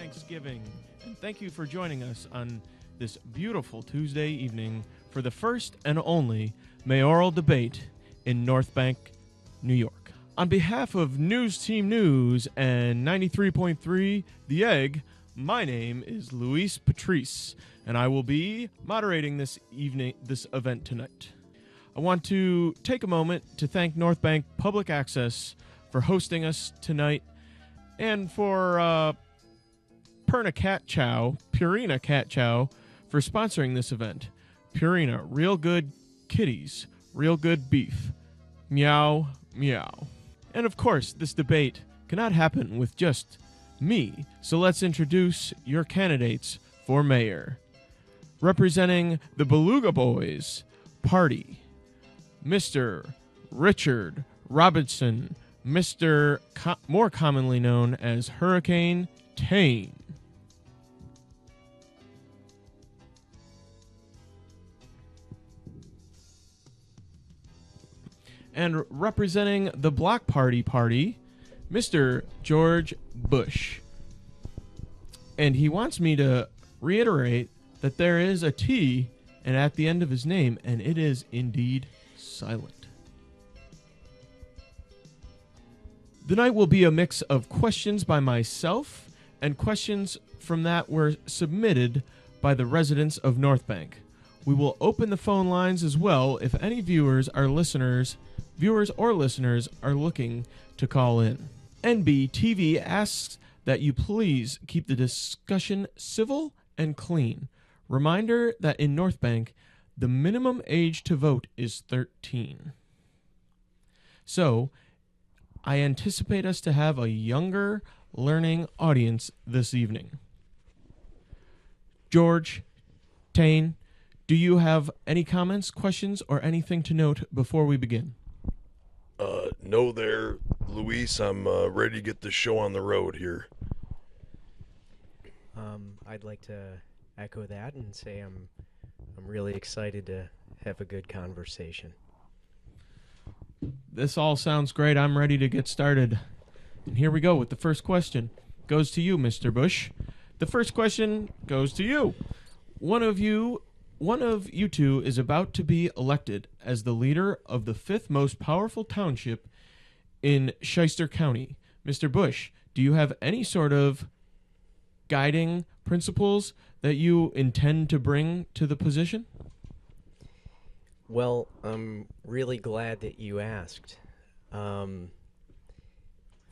Thanksgiving, and thank you for joining us on this beautiful Tuesday evening for the first and only mayoral debate in North Bank, New York. On behalf of News Team News and 93.3 The Egg, my name is Luis Patrice, and I will be moderating this event tonight. I want to take a moment to thank North Bank Public Access for hosting us tonight, and for Purina Cat Chow for sponsoring this event. Purina, real good kitties, real good beef. Meow, meow. And of course, this debate cannot happen with just me, so let's introduce your candidates for mayor. Representing the Beluga Boys Party, Mr. Richard Robinson, more commonly known as Hurricane Tayne. And representing the Block Party, Mr. George Busch. And he wants me to reiterate that there is a T and at the end of his name, and it is indeed silent. The night will be a mix of questions by myself and questions from that were submitted by the residents of North Bank. We will open the phone lines as well if any viewers or listeners are looking to call in. NBTV asks that you please keep the discussion civil and clean. Reminder that in North Bank, the minimum age to vote is 13. So, I anticipate us to have a younger learning audience this evening. George, Tayne, do you have any comments, questions, or anything to note before we begin? No there, Luis. I'm ready to get the show on the road here. I'd like to echo that and say I'm really excited to have a good conversation. This all sounds great. I'm ready to get started. And here we go with the first question. Goes to you, Mr. Busch. The first question goes to you. One of you two is about to be elected as the leader of the fifth most powerful township in Chester County. Mr. Busch, do you have any sort of guiding principles that you intend to bring to the position? Well, I'm really glad that you asked.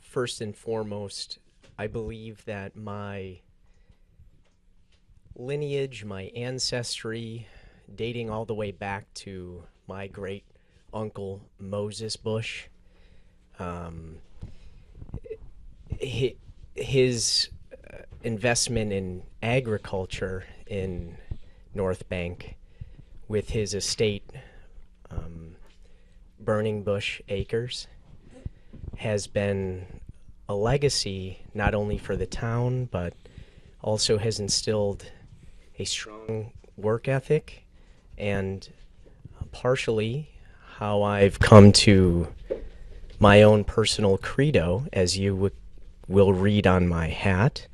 First and foremost, I believe that my lineage, my ancestry, dating all the way back to my great uncle Moses Busch, his investment in agriculture in North Bank with his estate, Burning Bush Acres, has been a legacy not only for the town, but also has instilled a strong work ethic, and partially how I've come to my own personal credo, as you will read on my hat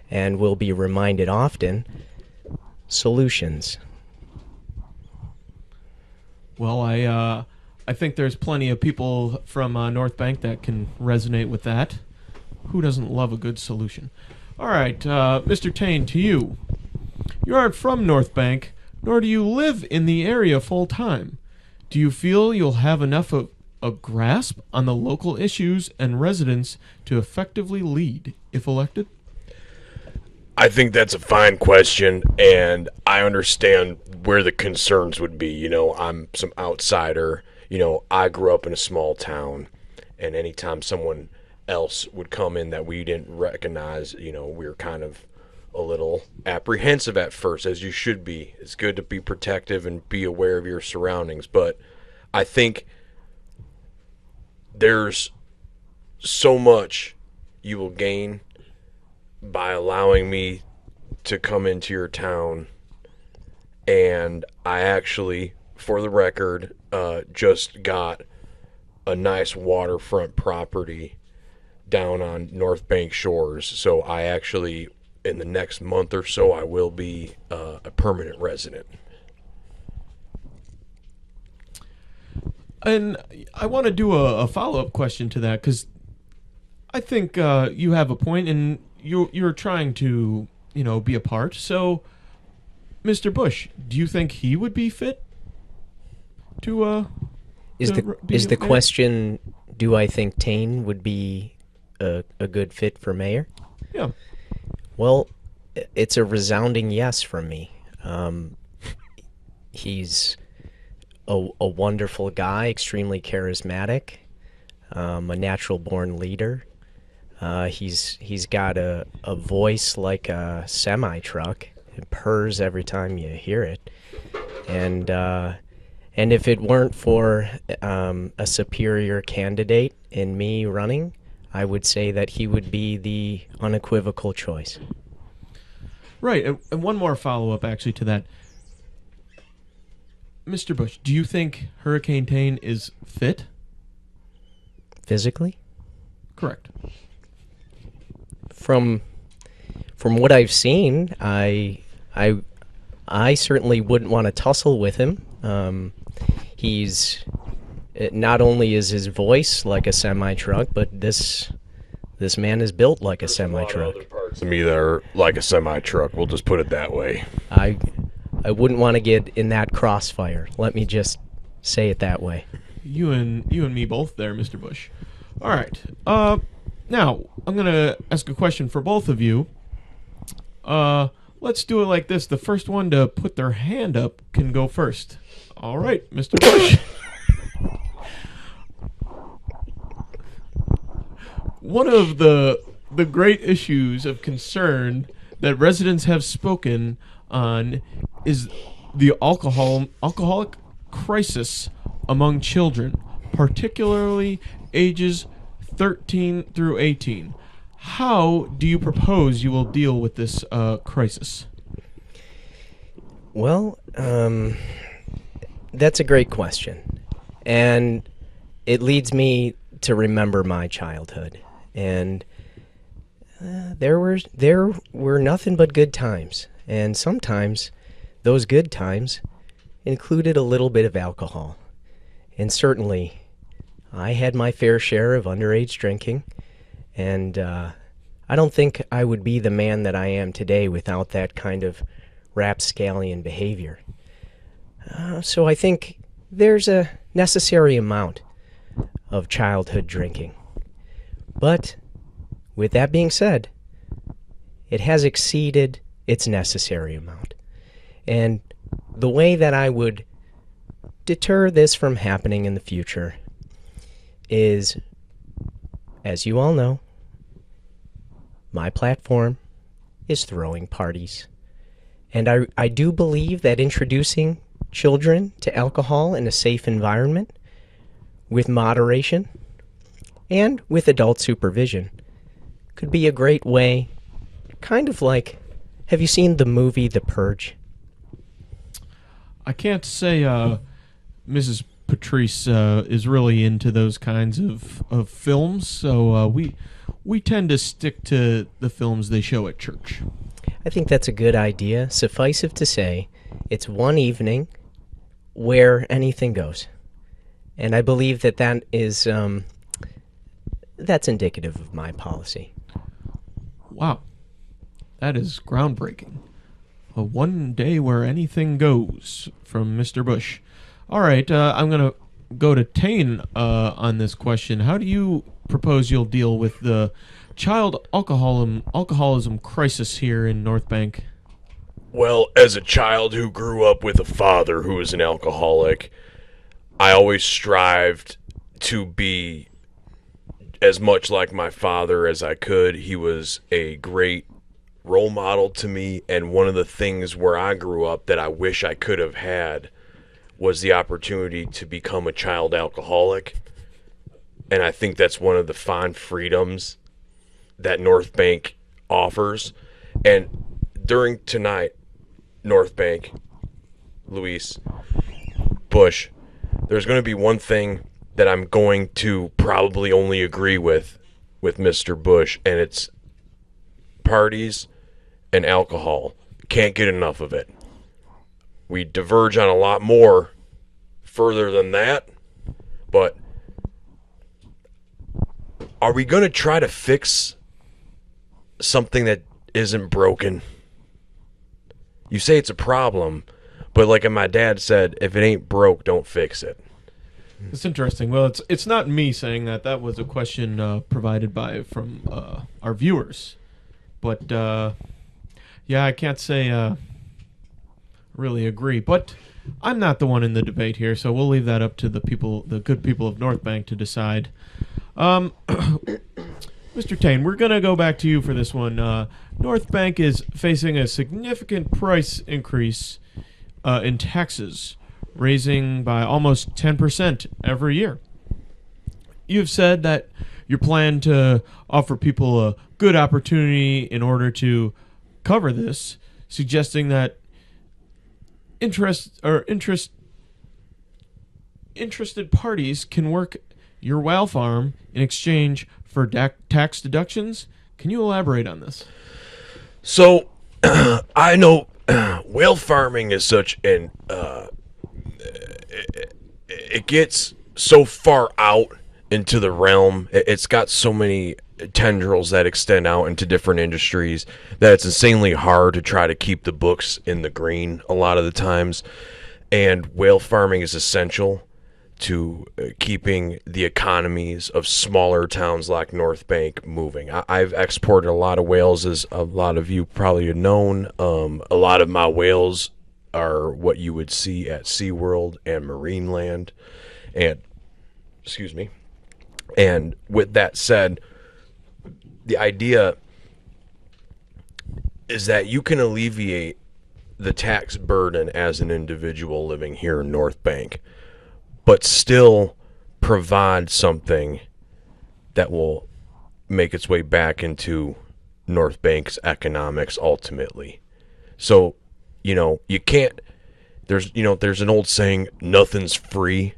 and will be reminded often: solutions. Well, I think there's plenty of people from North Bank that can resonate with that. Who doesn't love a good solution? All right, Mr. Tayne, to you. You aren't from North Bank, nor do you live in the area full time. Do you feel you'll have enough of a grasp on the local issues and residents to effectively lead if elected? I think that's a fine question, and I understand where the concerns would be. You know, I'm some outsider. You know, I grew up in a small town, and anytime someone else would come in that we didn't recognize, you know, we were kind of a little apprehensive at first, as you should be. It's good to be protective and be aware of your surroundings, but I think there's so much you will gain by allowing me to come into your town. And I actually, for the record, just got a nice waterfront property down on North Bank shores. So I actually in the next month or so, I will be a permanent resident. And I want to do a follow-up question to that, because I think you have a point, and you're trying to, be a part. So, Mr. Buscht, do you think he would be fit to Is to the be mayor? question, do I think Tayne would be a good fit for mayor? Yeah. Well, it's a resounding yes from me. He's a wonderful guy, extremely charismatic, a natural-born leader. He's got a voice like a semi-truck. It purrs every time you hear it. And if it weren't for a superior candidate in me running, I would say that he would be the unequivocal choice. Right. And one more follow-up, actually, to that. Mr. Buscht, do you think Hurricane Tayne is fit? Physically? Correct. From what I've seen, I certainly wouldn't want to tussle with him. Not only is his voice like a semi-truck, but this man is built like a semi-truck. Other parts of me that are like a semi-truck. We'll just put it that way. I wouldn't want to get in that crossfire. Let me just say it that way. You and me both there, Mr. Buscht. All right. Now I'm gonna ask a question for both of you. Let's do it like this. The first one to put their hand up can go first. All right, Mr. Buscht. One of the great issues of concern that residents have spoken on is the alcoholic crisis among children, particularly ages 13 through 18. How do you propose you will deal with this crisis? Well, that's a great question. And it leads me to remember my childhood. And there were nothing but good times. And sometimes those good times included a little bit of alcohol. And certainly I had my fair share of underage drinking. And I don't think I would be the man that I am today without that kind of rapscallion behavior. So I think there's a necessary amount of childhood drinking. But with that being said, it has exceeded its necessary amount. And the way that I would deter this from happening in the future is, as you all know, my platform is throwing parties. And I do believe that introducing children to alcohol in a safe environment with moderation and with adult supervision could be a great way, kind of like, have you seen the movie The Purge? I can't say Mrs. Patrice is really into those kinds of films, so we tend to stick to the films they show at church. I think that's a good idea. Suffice it to say, it's one evening where anything goes. And I believe that is that's indicative of my policy. Wow. That is groundbreaking. A one day where anything goes from Mr. Buscht. All right, I'm going to go to Tayne on this question. How do you propose you'll deal with the child alcoholism crisis here in North Bank? Well, as a child who grew up with a father who was an alcoholic, I always strived to be as much like my father as I could. He was a great role model to me, and one of the things where I grew up that I wish I could have had was the opportunity to become a child alcoholic. And I think that's one of the fine freedoms that North Bank offers. And during tonight, North Bank, Luis, Buscht, there's going to be one thing that I'm going to probably only agree with Mr. Buscht, and it's parties and alcohol. Can't get enough of it. We diverge on a lot more further than that, but are we going to try to fix something that isn't broken? You say it's a problem, but like my dad said, if it ain't broke, don't fix it. It's interesting. Well, it's not me saying that. That was a question provided from our viewers. But yeah, I can't say really agree. But I'm not the one in the debate here, so we'll leave that up to the good people of North Bank to decide. Mr. Tayne, we're going to go back to you for this one. North Bank is facing a significant price increase in taxes, raising by almost 10% every year. You've said that you plan to offer people a good opportunity in order to cover this, suggesting that interested parties can work your whale farm in exchange for tax deductions. Can you elaborate on this? So, I know whale farming is such an it gets so far out into the realm. It's got so many tendrils that extend out into different industries that it's insanely hard to try to keep the books in the green a lot of the times. And whale farming is essential to keeping the economies of smaller towns like North Bank moving. I've exported a lot of whales, as a lot of you probably have known. A lot of my whales are what you would see at SeaWorld and Marineland. And, excuse me. And with that said, the idea is that you can alleviate the tax burden as an individual living here in North Bank, but still provide something that will make its way back into North Bank's economics ultimately. So, you can't, there's an old saying, nothing's free.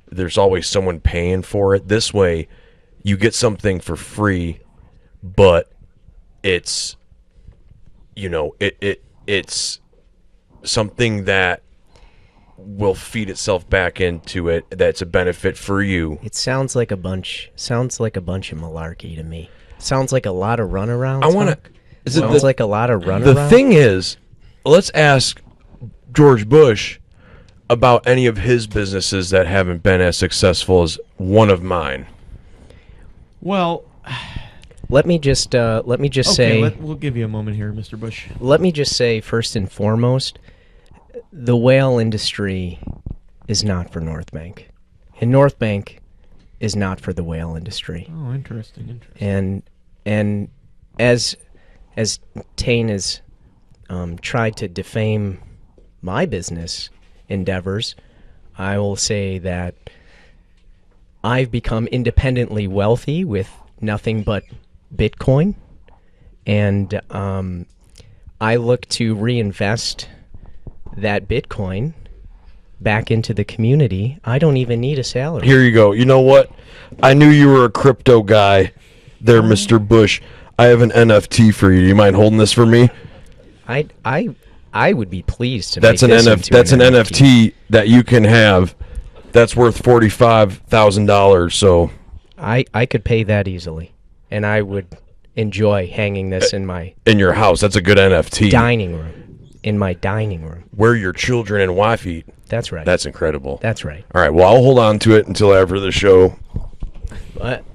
There's always someone paying for it. This way, you get something for free, but it's, it's something that will feed itself back into it. That's a benefit for you. It sounds like a bunch of malarkey to me. Sounds like a lot of runaround. Sounds like a lot of runaround. The thing is, let's ask George Bush about any of his businesses that haven't been as successful as one of mine. Well, let me just say. We'll give you a moment here, Mr. Bush. Let me just say, first and foremost, the whale industry is not for North Bank, and North Bank is not for the whale industry. Oh, interesting. And as Tayne has tried to defame my business endeavors, I will say that I've become independently wealthy with nothing but Bitcoin, and I look to reinvest that Bitcoin back into the community. I don't even need a salary. Here you go. You know what? I knew you were a crypto guy there, Mr. Bush. I have an NFT for you. Do you mind holding this for me? I would be pleased to that's make an this That's into an NFT that you can have. That's worth $45,000. So I could pay that easily, and I would enjoy hanging this in your house. That's a good NFT. Dining room. In my dining room. Where your children and wife eat. That's right. That's incredible. That's right. All right, well, I'll hold on to it until after the show.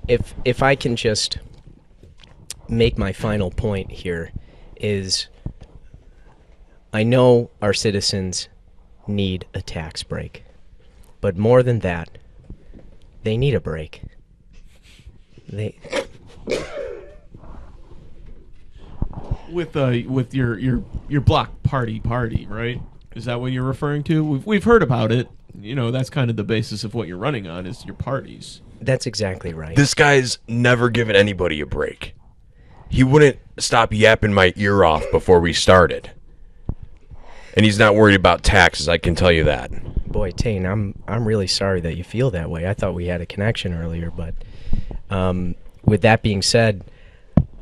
If I can just make my final point here is I know our citizens need a tax break. But more than that, they need a break. With your block party, right? Is that what you're referring to? We've heard about it. That's kind of the basis of what you're running on is your parties. That's exactly right. This guy's never given anybody a break. He wouldn't stop yapping my ear off before we started. And he's not worried about taxes, I can tell you that. Boy, Tayne, I'm really sorry that you feel that way. I thought we had a connection earlier, but with that being said,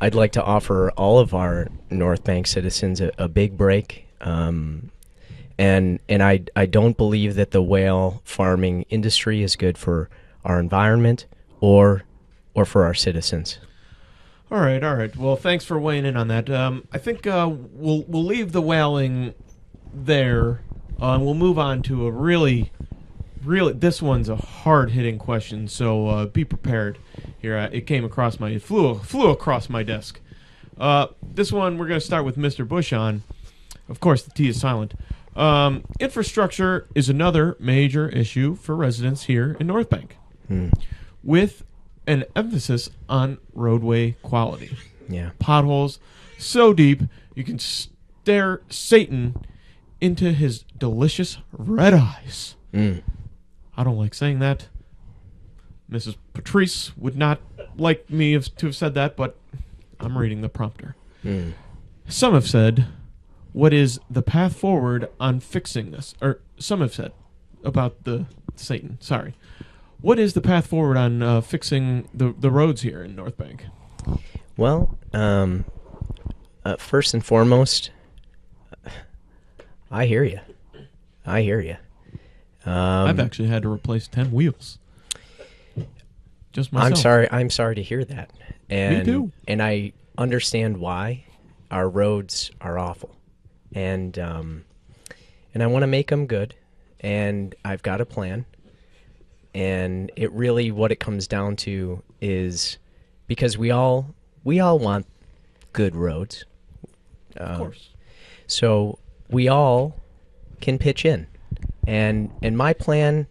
I'd like to offer all of our North Bank citizens a big break. And I don't believe that the whale farming industry is good for our environment or for our citizens. All right. Well, thanks for weighing in on that. I think we'll leave the whaling there, and we'll move on to a really, this one's a hard-hitting question, so be prepared. Here, it flew across my desk. This one, we're going to start with Mr. Buscht on. Of course, the T is silent. Infrastructure is another major issue for residents here in North Bank, with an emphasis on roadway quality. Yeah. Potholes so deep you can stare Satan into his delicious red eyes. I don't like saying that. Mrs. Patrice would not like me to have said that, but I'm reading the prompter. Some have said, what is the path forward on fixing this? Or some have said about the Satan. Sorry. What is the path forward on fixing the roads here in North Bank? Well, first and foremost, I hear you. I've actually had to replace 10 wheels. Just myself. I'm sorry to hear that. And, me too. And I understand why our roads are awful. And I want to make them good. And I've got a plan. And it really, what it comes down to is, because we all want good roads. Of course. So we all can pitch in. And my plan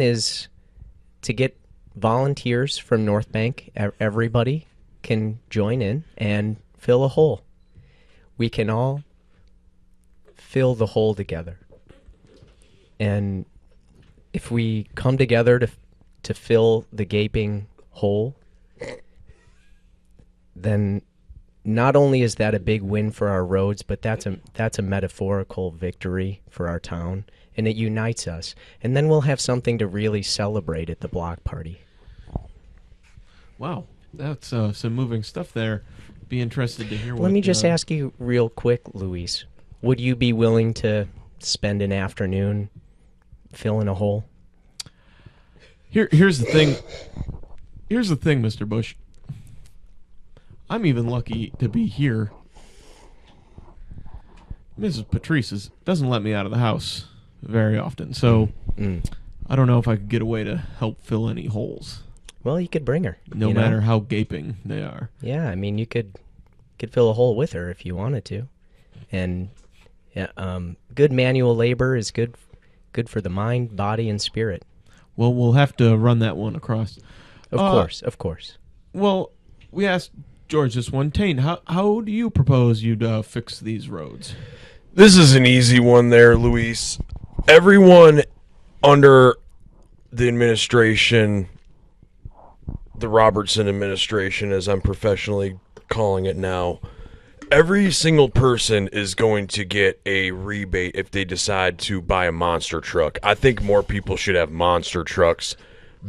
is to get volunteers from North Bank. Everybody can join in and fill a hole. We can all fill the hole together. And if we come together to fill the gaping hole, then not only is that a big win for our roads, but that's a metaphorical victory for our town, and it unites us. And then we'll have something to really celebrate at the block party. Wow, that's some moving stuff there. Be interested to hear what... Let me just ask you real quick, Luis. Would you be willing to spend an afternoon filling a hole? Here's the thing. Here's the thing, Mr. Buscht. I'm even lucky to be here. Mrs. Patrice doesn't let me out of the house very often, so I don't know if I could get away to help fill any holes. Well, you could bring her. No matter how gaping they are. Yeah, I mean, you could fill a hole with her if you wanted to. And good manual labor is good for the mind, body, and spirit. Well, we'll have to run that one across. Of course. Well, we asked George this one. Tayne, how do you propose you'd fix these roads? This is an easy one there, Luis. Everyone under the administration, the Robertson administration, as I'm professionally calling it now, every single person is going to get a rebate if they decide to buy a monster truck. I think more people should have monster trucks.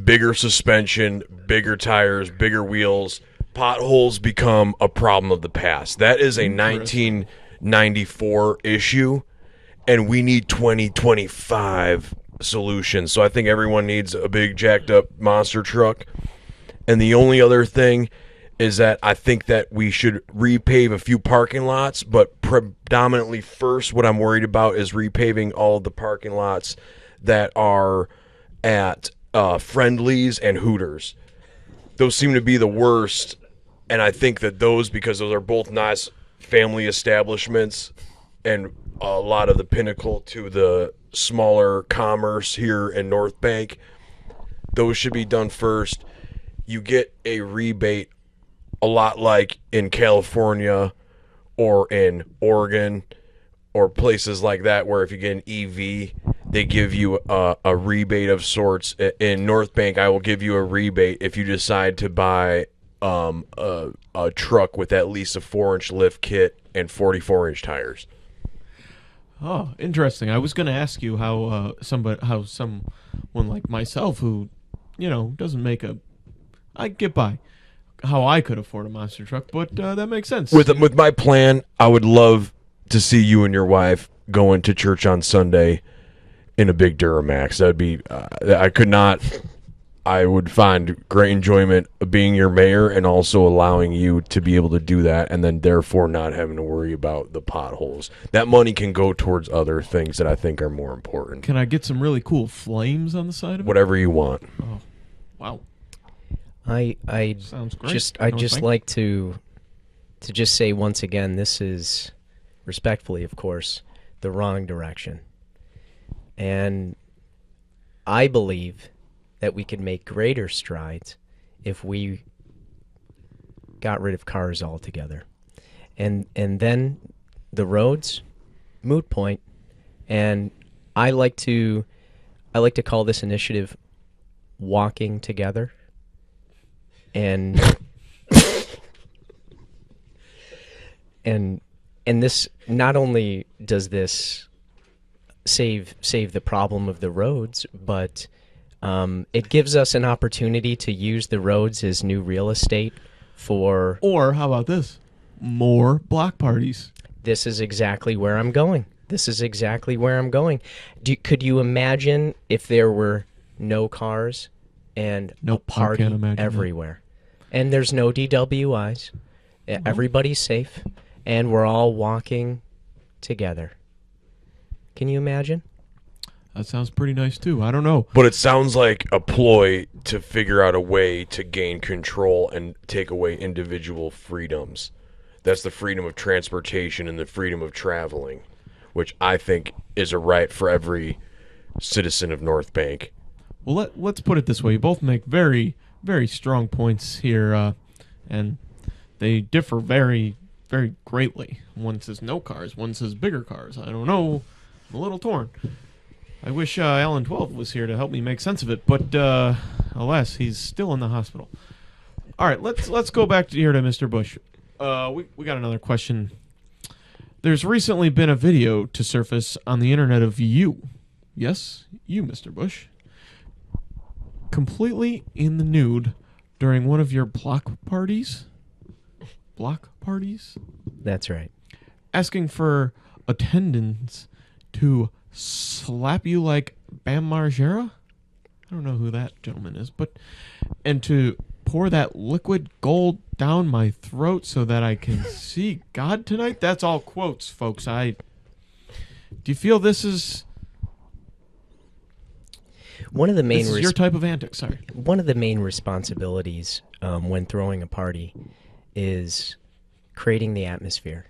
Bigger suspension, bigger tires, bigger wheels. Potholes become a problem of the past. That is a 1994 issue, and we need 2025 solutions. So I think everyone needs a big jacked up monster truck. And the only other thing is that I think that we should repave a few parking lots, but predominantly first what I'm worried about is repaving all of the parking lots that are at Friendlies and Hooters. Those seem to be the worst, and I think that because those are both nice family establishments and a lot of the pinnacle to the smaller commerce here in North Bank, those should be done first. You get a rebate a lot like in California or in Oregon or places like that, where if you get an EV, they give you a rebate of sorts. In North Bank, I will give you a rebate if you decide to buy a truck with at least a 4-inch lift kit and 44-inch tires. Oh, interesting. I was going to ask you how someone like myself who, doesn't make I get by, how I could afford a monster truck, but that makes sense. With my plan, I would love to see you and your wife going to church on Sunday in a big Duramax. That'd be I would find great enjoyment of being your mayor and also allowing you to be able to do that and then therefore not having to worry about the potholes. That money can go towards other things that I think are more important. Can I get some really cool flames on the side of it? Whatever you want. Oh, wow. I Sounds great. just like to just say once again, this is, respectfully, of course, the wrong direction. And I believe that we could make greater strides if we got rid of cars altogether. And then the roads, moot point. And I like to call this initiative Walking Together. And and this, not only does this save the problem of the roads, but it gives us an opportunity to use the roads as new real estate for... Or, how about this? More block parties. This is exactly where I'm going. Could you imagine if there were no cars and Nope, a party I can't imagine everywhere? And there's no DWIs. Everybody's safe. And we're all walking together. Can you imagine? That sounds pretty nice, too. I don't know. But it sounds like a ploy to figure out a way to gain control and take away individual freedoms. That's the freedom of transportation and the freedom of traveling, which I think is a right for every citizen of North Bank. Well, let's put it this way. You both make very, very strong points here, and they differ very, very greatly. One says no cars. One says bigger cars. I don't know. I'm a little torn. I wish Alan 12 was here to help me make sense of it, but alas, he's still in the hospital. All right, let's go back here to Mr. Busch. We got another question. There's recently been a video to surface on the internet of you. Yes, you, Mr. Busch. Completely in the nude during one of your block parties. Block parties? That's right. Asking for attendance to slap you like Bam Margera? I don't know who that gentleman is, and to pour that liquid gold down my throat so that I can see God tonight? That's all quotes, folks. Do you feel this is one of the main your type of antics? Sorry. One of the main responsibilities when throwing a party is creating the atmosphere.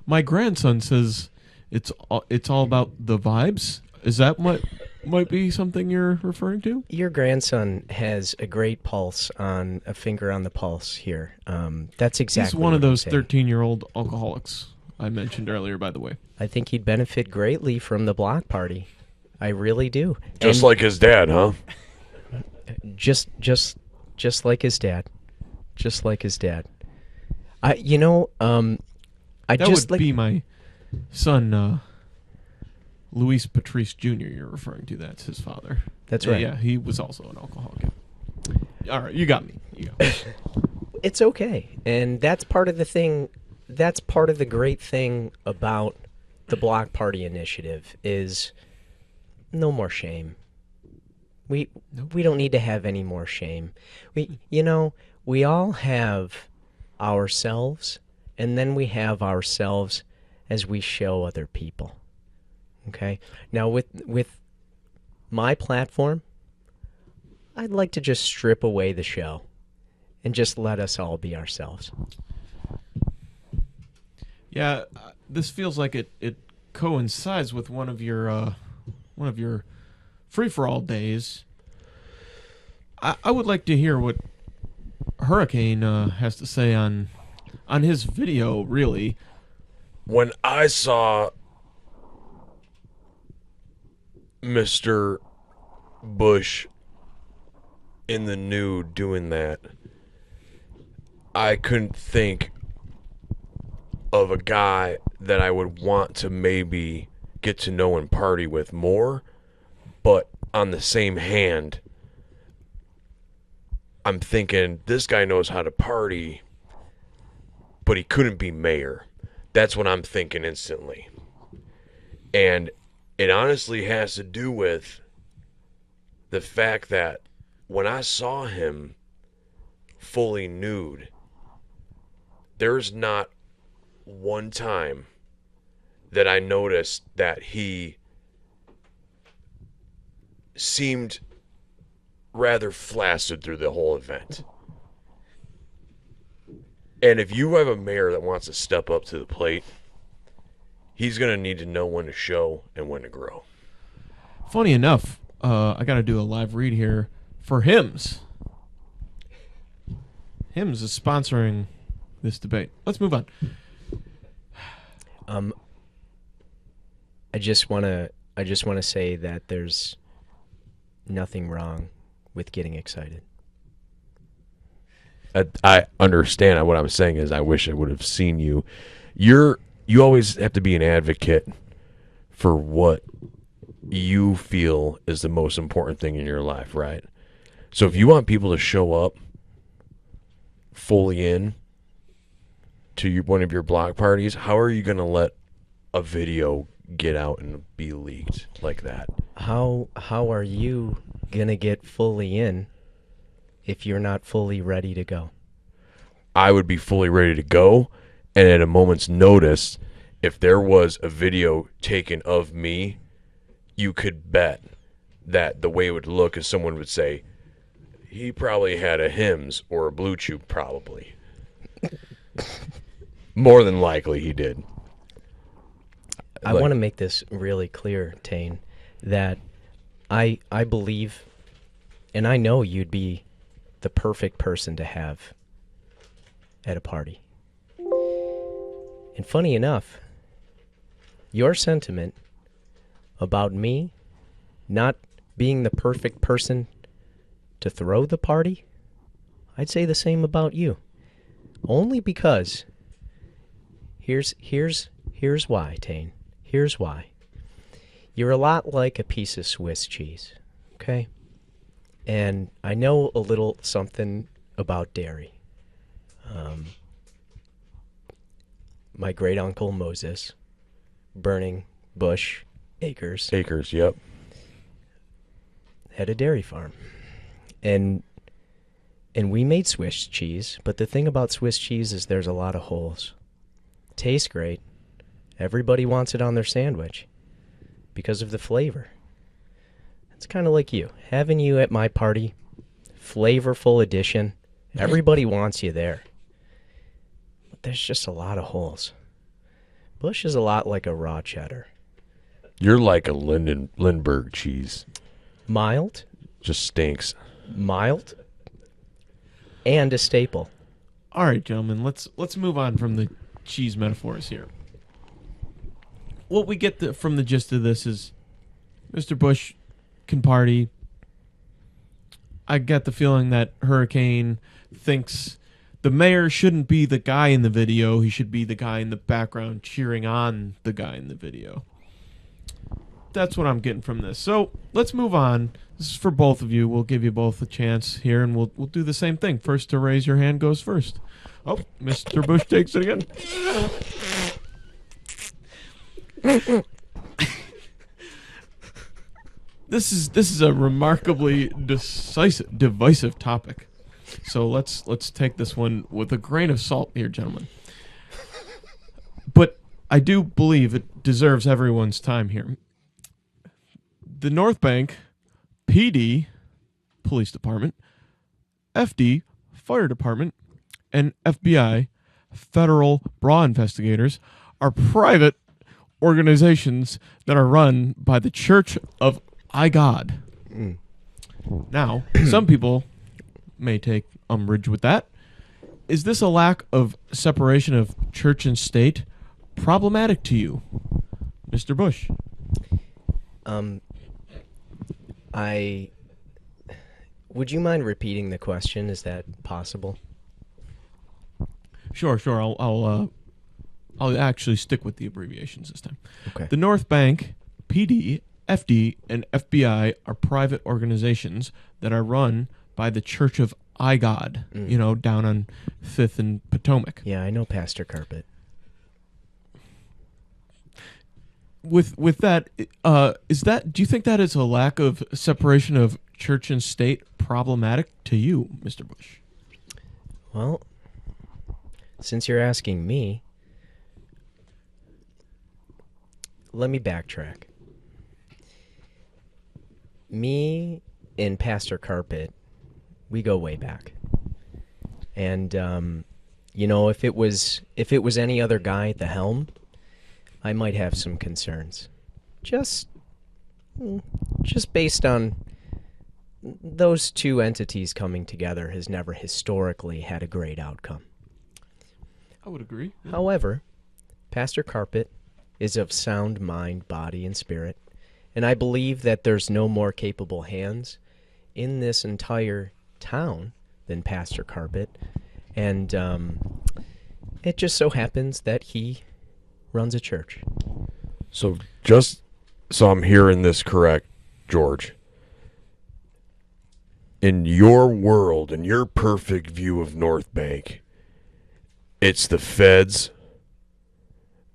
My grandson says it's all about the vibes. Is that what might be something you're referring to? Your grandson has a great pulse, on a finger on the pulse here. That's exactly. He's one of those 13-year-old alcoholics I mentioned earlier, by the way. I think he'd benefit greatly from the block party. I really do. Just like his dad, huh? Just like his dad. Just like his dad. That would be my son, Luis Patrice Jr. You're referring to. That's his father. That's right. Yeah, he was also an alcoholic. All right, you got me. It's okay. And that's part of the thing. That's part of the great thing about the Block Party Initiative is no more shame. We don't need to have any more shame. We all have ourselves, and then we have ourselves as we show other people. Okay? Now with my platform, I'd like to just strip away the show and just let us all be ourselves. Yeah, this feels like it coincides with one of your free-for-all days. I would like to hear what Hurricane has to say on his video, really. When I saw Mr. Busch in the nude doing that, I couldn't think of a guy that I would want to maybe get to know and party with more, but on the same hand, I'm thinking this guy knows how to party, but he couldn't be mayor. That's what I'm thinking instantly. And it honestly has to do with the fact that when I saw him fully nude, there's not one time that I noticed that he seemed rather flaccid through the whole event. And if you have a mayor that wants to step up to the plate, he's going to need to know when to show and when to grow. Funny enough, I got to do a live read here for Hims. Hims is sponsoring this debate. Let's move on. I just want to say that there's nothing wrong with getting excited. I understand. What I'm saying is I wish I would have seen you. You always have to be an advocate for what you feel is the most important thing in your life, right? So if you want people to show up fully in to one of your block parties, how are you going to let a video get out and be leaked like that? How are you going to get fully in if you're not fully ready to go? I would be fully ready to go, and at a moment's notice, if there was a video taken of me, you could bet that the way it would look is someone would say, he probably had a Hims or a Blue Chew, probably. More than likely he did. I want to make this really clear, Tayne, that I believe, and I know you'd be the perfect person to have at a party. And funny enough, your sentiment about me not being the perfect person to throw the party, I'd say the same about you. Only because here's why, Tayne. Here's why. You're a lot like a piece of Swiss cheese, okay? And I know a little something about dairy. My great-uncle Moses, burning bush, acres, Yep. had a dairy farm. And we made Swiss cheese, but the thing about Swiss cheese is there's a lot of holes. Tastes great. Everybody wants it on their sandwich because of the flavor. It's kind of like you. Having you at my party, flavorful edition, everybody wants you there. But there's just a lot of holes. Bush is a lot like a raw cheddar. You're like a Lindbergh cheese. Mild, Just stinks. mild, and a staple. All right, gentlemen, let's move on from the cheese metaphors here. What we get from the gist of this is Mr. Bush can party. I get the feeling that Hurricane thinks the mayor shouldn't be the guy in the video. He should be the guy in the background cheering on the guy in the video. That's what I'm getting from this. So let's move on. This is for both of you. We'll give you both a chance here, and we'll do the same thing. First to raise your hand goes first. Oh, Mr. Bush takes it again. This is a remarkably divisive topic. So let's take this one with a grain of salt here, gentlemen. But I do believe it deserves everyone's time here. The North Bank PD, Police Department, FD, Fire Department, and FBI, Federal Brawl Investigators, are private organizations that are run by the Church of I God. Now, some people may take umbrage with that. Is this a lack of separation of church and state problematic to you, Mr. Bush? Would you mind repeating the question? Is that possible? Sure. I'll actually stick with the abbreviations this time. Okay. The North Bank, PD, FD, and FBI are private organizations that are run by the Church of iGod, down on 5th and Potomac. Yeah, I know Pastor Carpet. With that, do you think that is a lack of separation of church and state problematic to you, Mr. Busch? Well, since you're asking me, let me backtrack. Me and Pastor Carpet, we go way back. And if it was any other guy at the helm, I might have some concerns. Just based on those two entities coming together has never historically had a great outcome. I would agree. Yeah. However, Pastor Carpet is of sound mind, body, and spirit, and I believe that there's no more capable hands in this entire town than Pastor Carpet, and it just so happens that he runs a church. So I'm hearing this correct, George. In your world, in your perfect view of North Bank, it's the feds,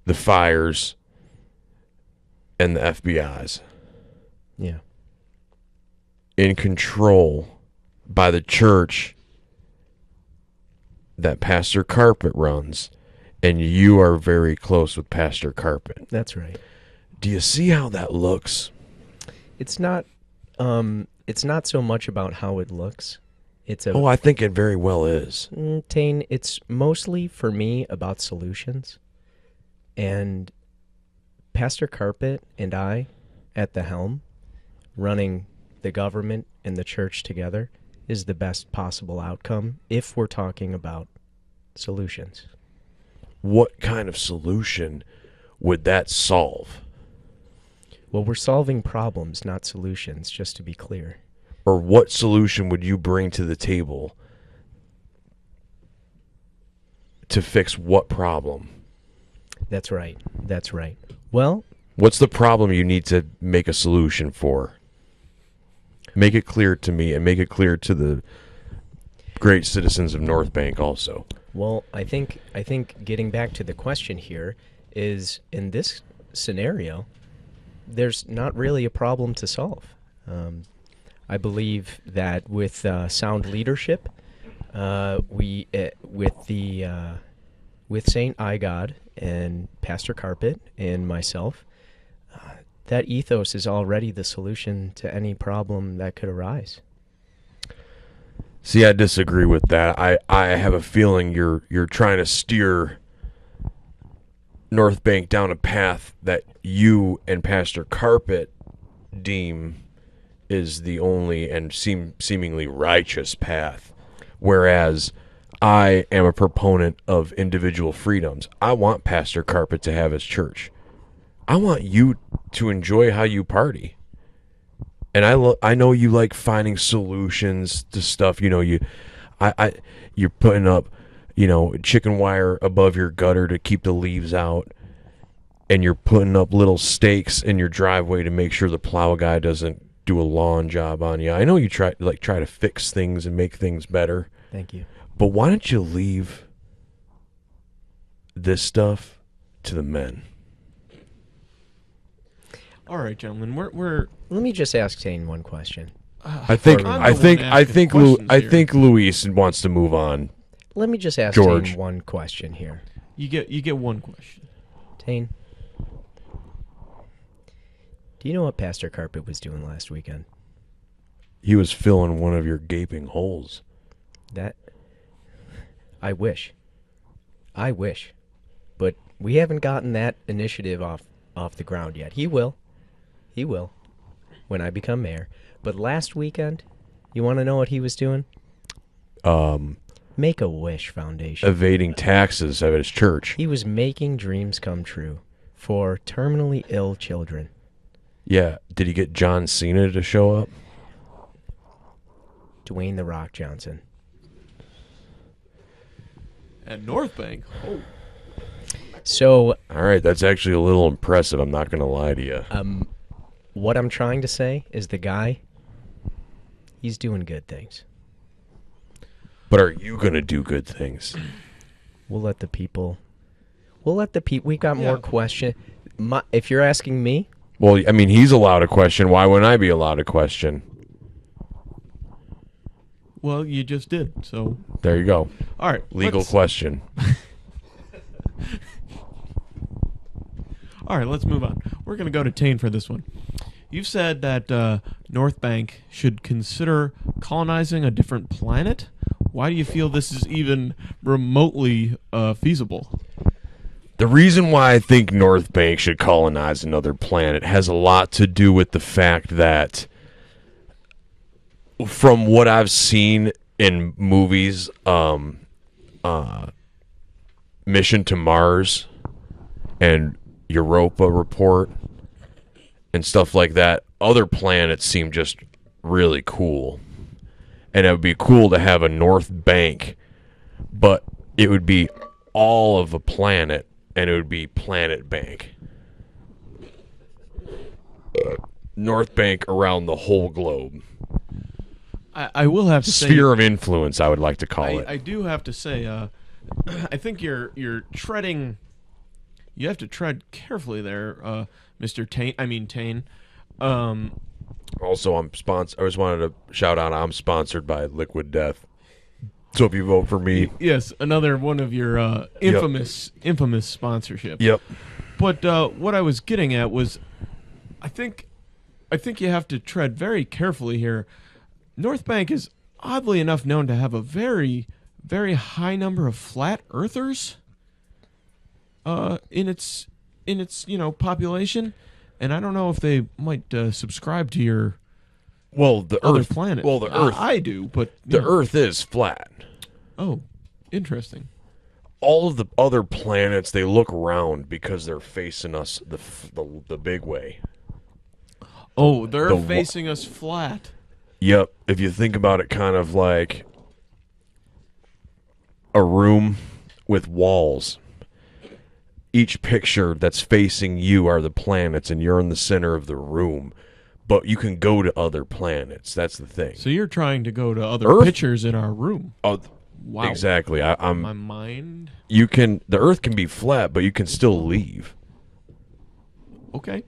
the fires, and the FBI's. Yeah. In control by the church that Pastor Carpet runs, and you are very close with Pastor Carpet. That's right. Do you see how that looks? It's not so much about how it looks. I think it very well is. Tayne, it's mostly for me about solutions. And Pastor Carpet and I at the helm, running the government and the church together, is the best possible outcome if we're talking about solutions. What kind of solution would that solve? Well, we're solving problems, not solutions, just to be clear. Or what solution would you bring to the table to fix what problem? That's right. Well, what's the problem you need to make a solution for? Make it clear to me and make it clear to the great citizens of North Bank also. Well, I think getting back to the question here is, in this scenario, there's not really a problem to solve. I believe that with sound leadership, with Saint iGod and Pastor Carpet and myself, that ethos is already the solution to any problem that could arise. See, I disagree with that. I have a feeling you're trying to steer North Bank down a path that you and Pastor Carpet deem is the only and seemingly righteous path, whereas I am a proponent of individual freedoms. I want Pastor Carpet to have his church. I want you to enjoy how you party. And I know you like finding solutions to stuff. You're putting up, chicken wire above your gutter to keep the leaves out, and you're putting up little stakes in your driveway to make sure the plow guy doesn't do a lawn job on you. I know you try to fix things and make things better. Thank you. But why don't you leave this stuff to the men? All right, gentlemen, we're. Let me just ask Tayne one question. I think Luis wants to move on. Let me just ask George. Tayne one question here. You get one question. Tayne, do you know what Pastor Carpet was doing last weekend? He was filling one of your gaping holes. That I wish. But we haven't gotten that initiative off the ground yet. He will when I become mayor. But last weekend, you want to know what he was doing? Make-A-Wish Foundation. Evading taxes at his church. He was making dreams come true for terminally ill children. Yeah. Did he get John Cena to show up? Dwayne "The Rock" Johnson. At North Bank. Oh. So. All right, that's actually a little impressive. I'm not going to lie to you. What I'm trying to say is the guy, he's doing good things. But are you going to do good things? We'll let the people. We got Yeah. more questions. If you're asking me, Well, I mean, he's allowed a question. Why wouldn't I be allowed a question? Well, you just did. So, There you go. all right. Legal let's- question. All right, let's move on. We're going to go to Tayne for this one. You've said that North Bank should consider colonizing a different planet. Why do you feel this is even remotely feasible? The reason why I think North Bank should colonize another planet has a lot to do with the fact that, from what I've seen in movies, Mission to Mars and Europa Report and stuff like that, other planets seem just really cool. And it would be cool to have a North Bank, but it would be all of a planet, and it would be Planet Bank. North Bank around the whole globe. I will have to say, Sphere of influence, I would like to call it. I do have to say, I think you're treading. You have to tread carefully there, Mr. Tayne. I mean Tayne. Also, I'm sponsored. I just wanted to shout out, I'm sponsored by Liquid Death. So if you vote for me, Yes, another one of your infamous sponsorships. yep. But what I was getting at was, I think you have to tread very carefully here. North Bank is oddly enough known to have a very, very high number of flat earthers in its population, and I don't know if they might subscribe to your Well, the other Earth. planet. Well, the Earth. I do, but The Earth is flat. Oh, interesting. All of the other planets, they look round because they're facing us the big way. Oh, they're the wa- facing us flat. Yep. If you think about it, kind of like a room with walls. Each picture that's facing you are the planets, and you're in the center of the room. But you can go to other planets. That's the thing. So you're trying to go to other Earth? pictures in our room. Oh, Wow. exactly. I'm. My mind. You can. The Earth can be flat, but you can still leave. Okay.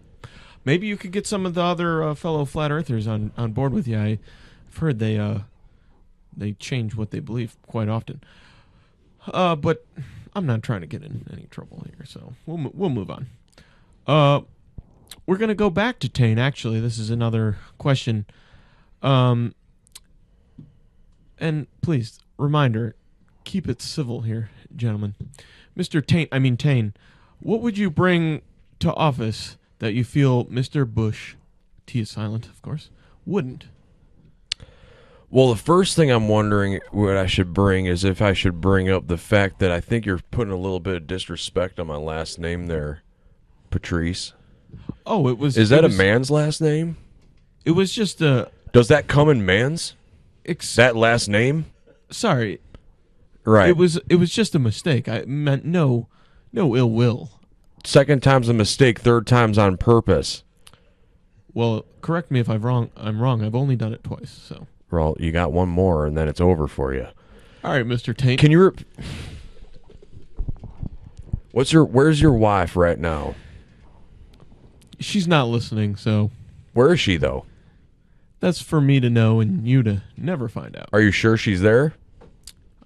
Maybe you could get some of the other fellow flat earthers on board with you. I've heard they change what they believe quite often. But I'm not trying to get in any trouble here, so we'll move on. We're gonna go back to Tayne. Actually, this is another question. And please, reminder, keep it civil here, gentlemen. Mr. Tayne, what would you bring to office that you feel Mr. Busch, T is silent, of course, wouldn't? Well, the first thing I'm wondering what I should bring is if I should bring up the fact that I think you're putting a little bit of disrespect on my last name there, Patrice. Oh, it was. Is that it was, a man's last name? It was just a. Does that come in man's? That last name? Sorry, Right. it was just a mistake. I meant no ill will. Second time's a mistake, third time's on purpose. Well, correct me if I'm wrong. I've only done it twice. So, Well, you got one more and then it's over for you. all right, Mr. Tayne. Can you where's your wife right now? She's not listening, so Where is she though? that's for me to know and you to never find out. Are you sure she's there?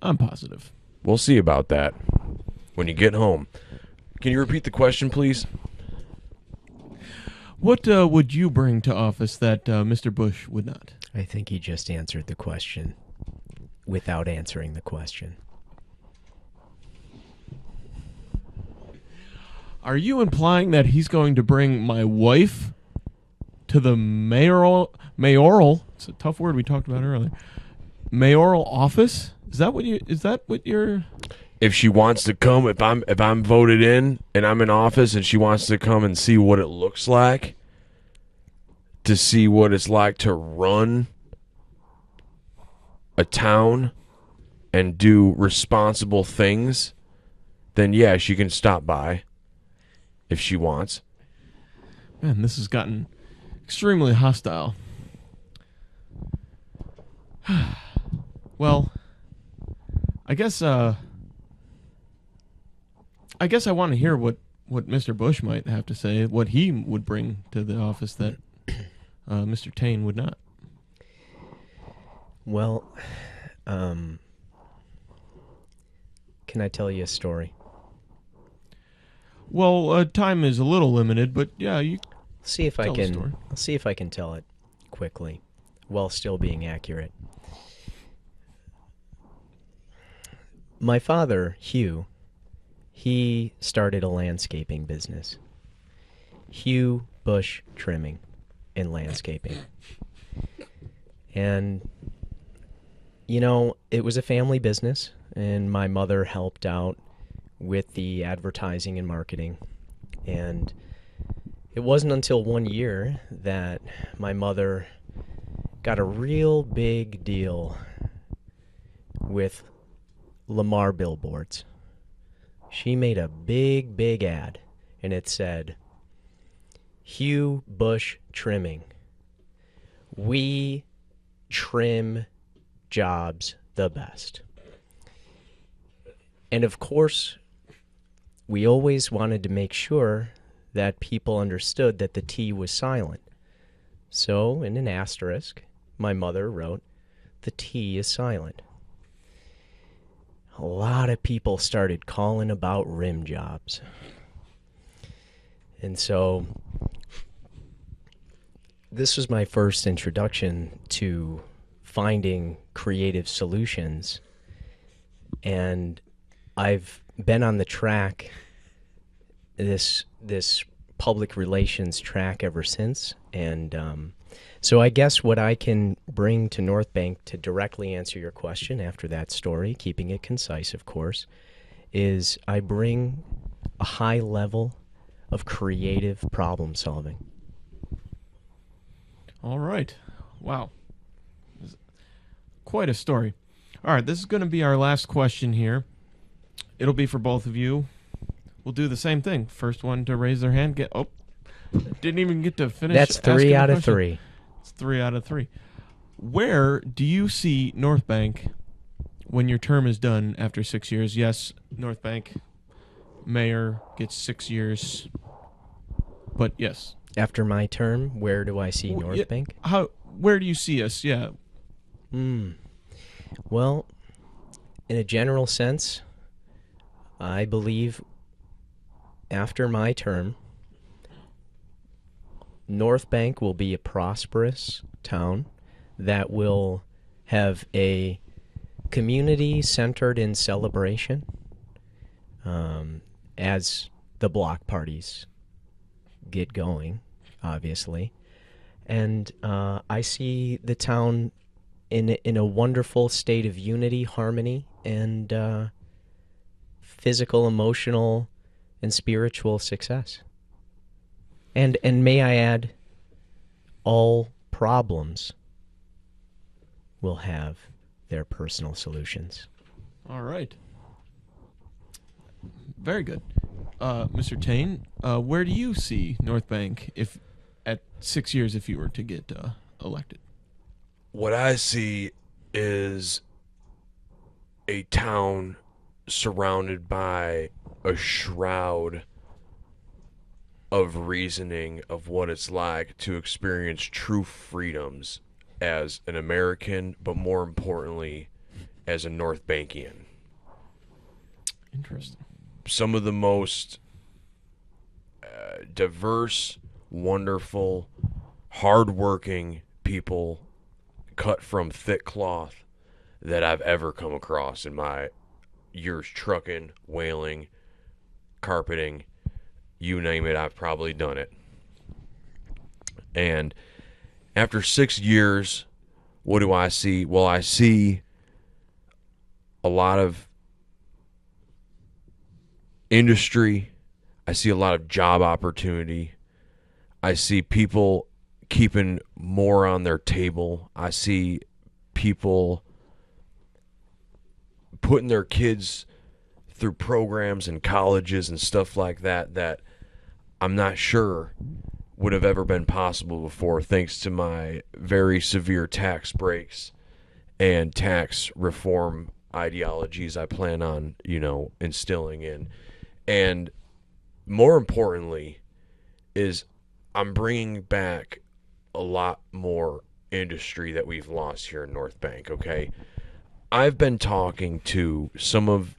I'm positive. We'll see about that when you get home. Can you repeat the question, please? What would you bring to office that Mr. Busch would not? I think he just answered the question without answering the question. Are you implying that he's going to bring my wife to the mayoral? It's a tough word we talked about earlier. Mayoral office? Is that what you're? If she wants to come, if I'm voted in and I'm in office and she wants to come and see what it looks like, to see what it's like to run a town and do responsible things, then yeah, she can stop by if she wants. Man, this has gotten extremely hostile. Well, I guess I want to hear what Mr. Buscht might have to say, what he would bring to the office that Mr. Tayne would not. Well, can I tell you a story? Well, time is a little limited, but yeah, you See if I tell the story. can. I'll see if I can tell it quickly, while still being accurate. My father, Hugh, he started a landscaping business. Hugh Busch Trimming and Landscaping. And, you know, it was a family business, and my mother helped out with the advertising and marketing. And it wasn't until 1 year that my mother got a real big deal with Lamar billboards. She made a big ad, and it said, Hugh Busch Trimming. We trim jobs the best. And of course, we always wanted to make sure that people understood that the T was silent. So, in an asterisk, my mother wrote, the T is silent. A lot of people started calling about rim jobs. And so, this was my first introduction to finding creative solutions. And I've been on the track, this public relations track ever since. And so I guess what I can bring to North Bank to directly answer your question after that story, keeping it concise, of course, is I bring a high level of creative problem solving. All right. Wow. Quite a story. All right, this is going to be our last question here. It'll be for both of you. We'll do the same thing. First one to raise their hand. Didn't even get to finish. That's 3 out of 3. It's 3 out of 3. Where do you see North Bank when your term is done after 6 years? Yes, North Bank mayor gets 6 years. But yes. After my term, where do I see North Bank? Where do you see us? Yeah. Well, in a general sense, I believe after my term, North Bank will be a prosperous town that will have a community centered in celebration as the block parties get going, obviously. And I see the town in a wonderful state of unity, harmony, and physical, emotional, and spiritual success. And may I add, all problems will have their personal solutions. All right. Very good. Mr. Tayne, where do you see North Bank if at 6 years if you were to get elected? What I see is a town surrounded by a shroud of reasoning of what it's like to experience true freedoms as an American, but more importantly, as a North Bankian. Interesting. Some of the most diverse, wonderful, hardworking people cut from thick cloth that I've ever come across in my years trucking, whaling, carpeting, you name it, I've probably done it. And after 6 years, what do I see? Well, I see a lot of industry. I see a lot of job opportunity. I see people keeping more on their table. I see people putting their kids through programs and colleges and stuff like that that I'm not sure would have ever been possible before, thanks to my very severe tax breaks and tax reform ideologies I plan on, instilling in. And more importantly is I'm bringing back a lot more industry that we've lost here in North Bank, okay? I've been talking to some of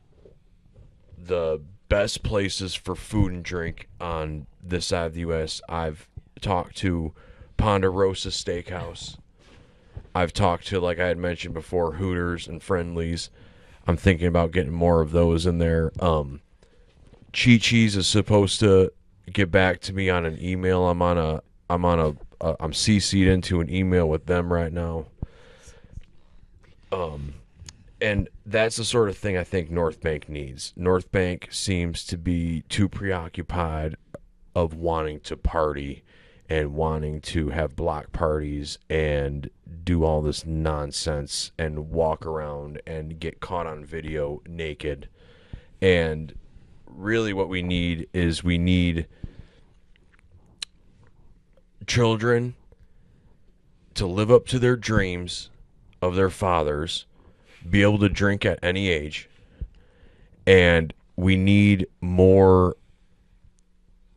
the best places for food and drink on this side of the U.S. I've talked to Ponderosa Steakhouse. I've talked to, like I had mentioned before, Hooters and Friendlies. I'm thinking about getting more of those in there. Chi-Chi's is supposed to get back to me on an email. I'm CC'd into an email with them right now. And that's the sort of thing I think North Bank needs. North Bank seems to be too preoccupied of wanting to party and wanting to have block parties and do all this nonsense and walk around and get caught on video naked. And really what we need is children to live up to their dreams of their fathers, be able to drink at any age, and we need more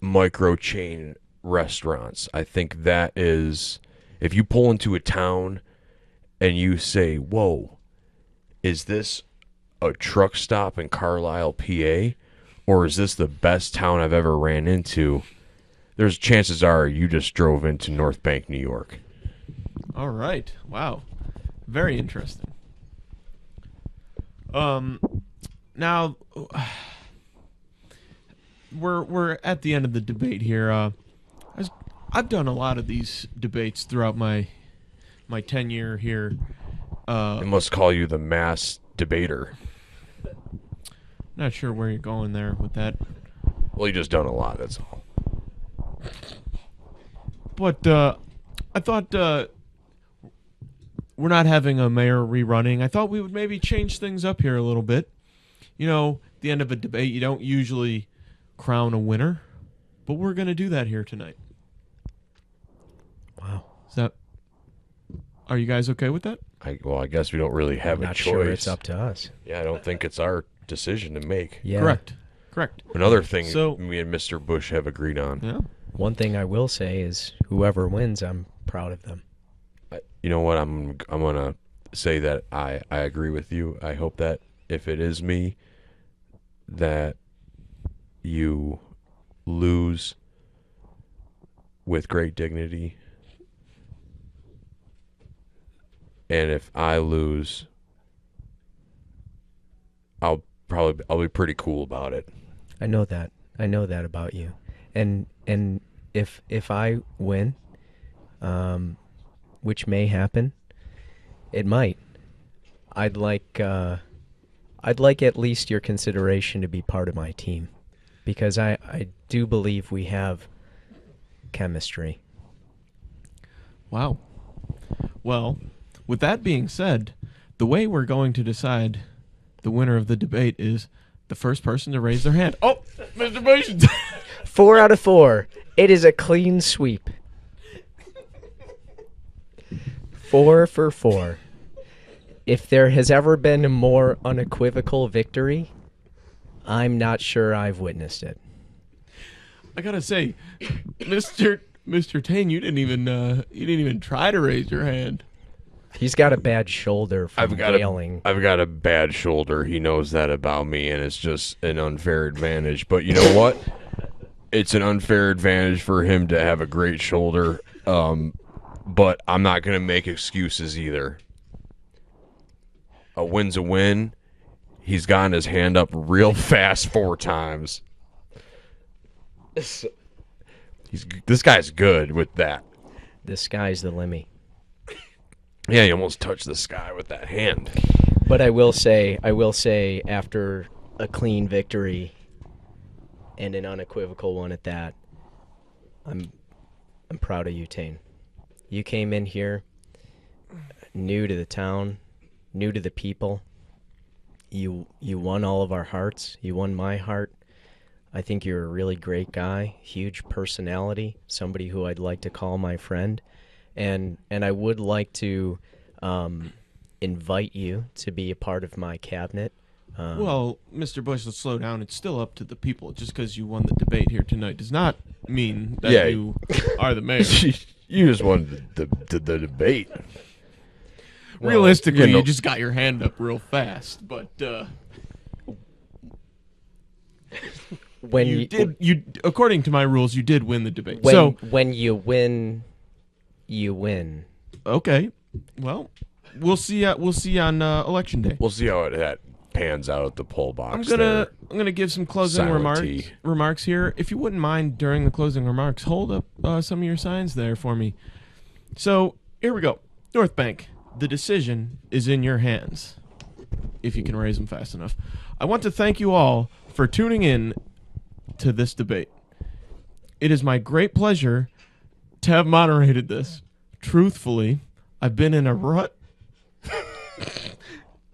micro chain restaurants. I think that is, if you pull into a town and you say, whoa, is this a truck stop in Carlisle, PA, or is this the best town I've ever ran into? There's chances are you just drove into North Bank, New York. All right. Wow. Very interesting. Now we're at the end of the debate here. I've done a lot of these debates throughout my tenure here. They must call you the mass debater. Not sure where you're going there with that. Well, you just done a lot, that's all. But I thought we're not having a mayor rerunning. I thought we would maybe change things up here a little bit. At the end of a debate, you don't usually crown a winner, but we're going to do that here tonight. Wow. Are you guys okay with that? I guess we don't really have a choice. Not sure it's up to us. Yeah, I don't think it's our decision to make. Yeah. Correct. Another thing me and Mr. Busch have agreed on. Yeah. One thing I will say is whoever wins, I'm proud of them. You know what? I'm gonna say that I agree with you. I hope that if it is me, that you lose with great dignity, and if I lose, I'll be pretty cool about it. I know that about you, and if I win, which may happen, it might. I'd like at least your consideration to be part of my team, because I do believe we have chemistry. Wow. Well, with that being said, the way we're going to decide the winner of the debate is the first person to raise their hand. Oh, Mr. Buscht. 4 out of 4. It is a clean sweep. 4 for 4. If there has ever been a more unequivocal victory, I'm not sure I've witnessed it. I gotta say, Mr. Tayne, you didn't even try to raise your hand. He's got a bad shoulder from wailing. I've got a bad shoulder. He knows that about me, and it's just an unfair advantage. But you know what? It's an unfair advantage for him to have a great shoulder. But I'm not going to make excuses either. A win's a win. He's gotten his hand up real fast 4 times. This guy's good with that. The sky's the limit. Yeah, he almost touched the sky with that hand. But I will say, after a clean victory and an unequivocal one at that, I'm proud of you, Tayne. You came in here new to the town, new to the people. You won all of our hearts. You won my heart. I think you're a really great guy, huge personality, somebody who I'd like to call my friend. And I would like to invite you to be a part of my cabinet. Well, Mr. Bush, let's slow down. It's still up to the people. Just because you won the debate here tonight does not mean that Yeah. you are the mayor. You just won the debate. Realistically, you know- you just got your hand up real fast, but when you did. You, according to my rules, you did win the debate. when, So, when you win, you win. okay, well, we'll see. We'll see on election day. We'll see how that pans out at the poll box. I'm gonna give some closing Silent T. remarks here. If you wouldn't mind, during the closing remarks, hold up some of your signs there for me. So here we go. North Bank, the decision is in your hands. If you can raise them fast enough. I want to thank you all for tuning in to this debate. It is my great pleasure to have moderated this. Truthfully, I've been in a rut,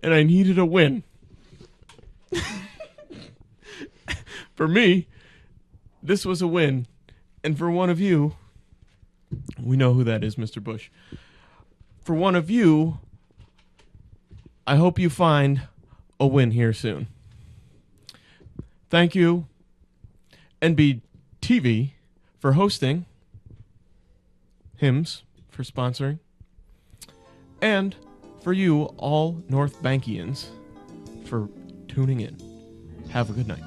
and I needed a win. For me, this was a win. And for one of you, we know who that is, Mr. Bush. For one of you, I hope you find a win here soon. Thank you, NBTV, for hosting, Hymns for sponsoring, and for you, all North Bankians, for tuning in. Have a good night.